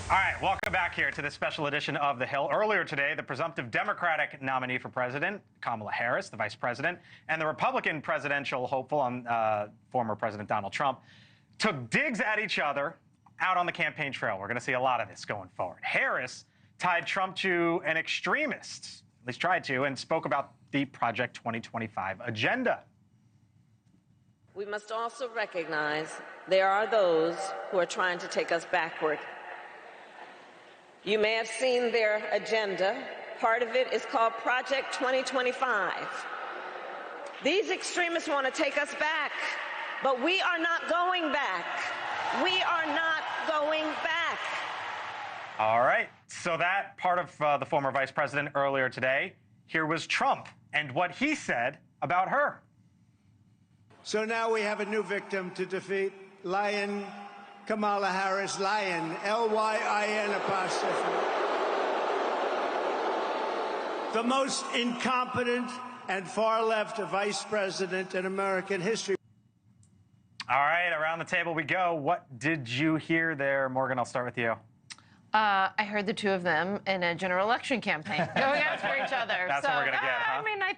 All right, welcome back here to this special edition of The Hill. Earlier today, the presumptive Democratic nominee for president, Kamala Harris, the vice president, and the Republican presidential hopeful, former President Donald Trump, took digs at each other out on the campaign trail. We're going to see a lot of this going forward. Harris tied Trump to an extremist, at least tried to, and spoke about the Project 2025 agenda. We must also recognize there are those who are trying to take us backward. You may have seen their agenda. Part of it is called Project 2025. These extremists want to take us back, but we are not going back. We are not going back. All right, so that part of the former vice president earlier today. Here was Trump and what he said about her. So now we have a new victim to defeat, Lion Kamala Harris, Lion, L-Y-I-N apostrophe. The most incompetent and far-left vice president in American history. All right, around the table we go. What did you hear there? Morgan, I'll start with you. I heard the two of them in a general election campaign going after each other. That's so, what we're going to get, huh? I mean, I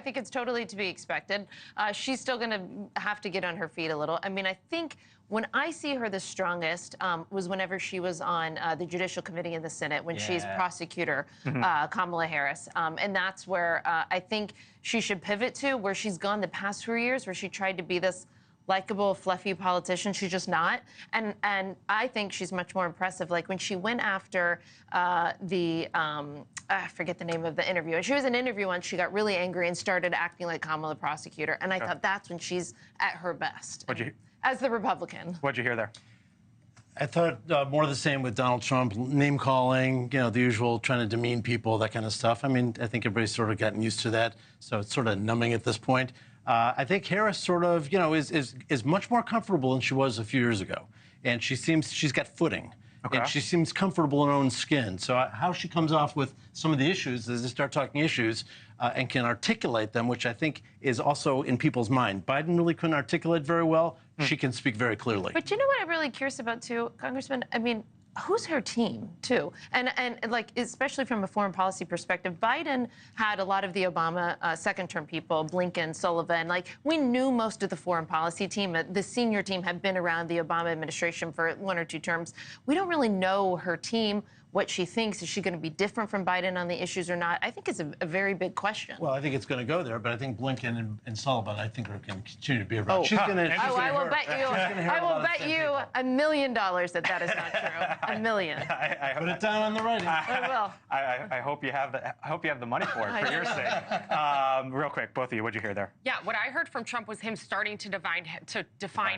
think it's totally to be expected. She's still going to have to get on her feet a little. I mean, I think when I see her the strongest was whenever she was on the Judicial Committee in the Senate, when she's prosecutor, Kamala Harris. And that's where I think she should pivot to, where she's gone the past 4 years, where she tried to be this likable, fluffy politician. She's just not. And I think she's much more impressive. Like when she went after I forget the name of the interview. And she was in an interview once, she got really angry and started acting like Kamala the prosecutor. And I thought that's when she's at her best. As the Republican. What'd you hear there? I thought more of the same with Donald Trump, name calling, the usual, trying to demean people, that kind of stuff. I mean, I think everybody's sort of gotten used to that, so it's sort of numbing at this point. I think Harris sort of, is much more comfortable than she was a few years ago, and she's got footing. Okay. And she seems comfortable in her own skin. So how she comes off with some of the issues as they start talking issues and can articulate them, which I think is also in people's mind. Biden really couldn't articulate very well. She can speak very clearly. But you know what I'm really curious about, too, Congressman? I mean, who's her team, too? And like, especially from a foreign policy perspective, Biden had a lot of the Obama second-term people, Blinken, Sullivan. Like, we knew most of the foreign policy team. The senior team had been around the Obama administration for 1 or 2 terms. We don't really know her team, what she thinks. Is she going to be different from Biden on the issues or not? I think it's a very big question. Well, I think it's going to go there, but I think Blinken and Sullivan, I think, are going to continue to be around. She's going to. I will bet you $1 million that is not true. $1 million. I put it down on the writing. I will. I hope you have the money for it, for your sake. Real quick, both of you, what'd you hear there? Yeah, what I heard from Trump was him starting to define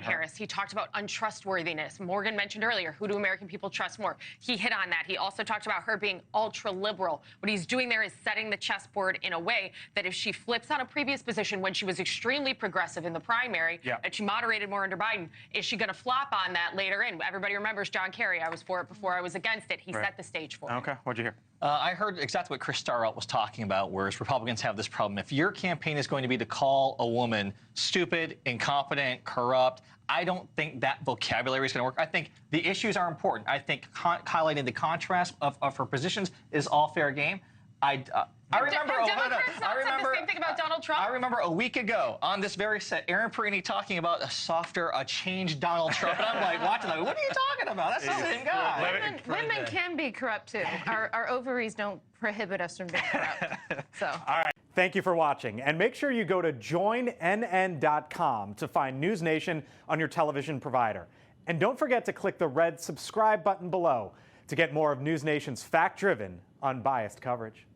Harris. He talked about untrustworthiness. Morgan mentioned earlier, who do American people trust more? He hit on that. He also talked about her being ultra-liberal. What he's doing there is setting the chessboard in a way that if she flips on a previous position when she was extremely progressive in the primary, and she moderated more under Biden, is she going to flop on that later in? Everybody remembers John Kerry. I was for it before I was against it. He set the stage for it. Okay, what'd you hear? I heard exactly what Chris Starrett was talking about, whereas Republicans have this problem. If your campaign is going to be to call a woman stupid, incompetent, corrupt, I don't think that vocabulary is going to work. I think the issues are important. I think highlighting the contrast of her positions is all fair game. I remember the same thing about Donald Trump. I remember a week ago on this very set, Aaron Perini talking about a changed Donald Trump, and I'm like watching that. What are you talking about? That's the same guy. Women can be corrupt too. Our ovaries don't prohibit us from being corrupt. So. All right. Thank you for watching, and make sure you go to joinnn.com to find NewsNation on your television provider. And don't forget to click the red subscribe button below to get more of NewsNation's fact-driven, unbiased coverage.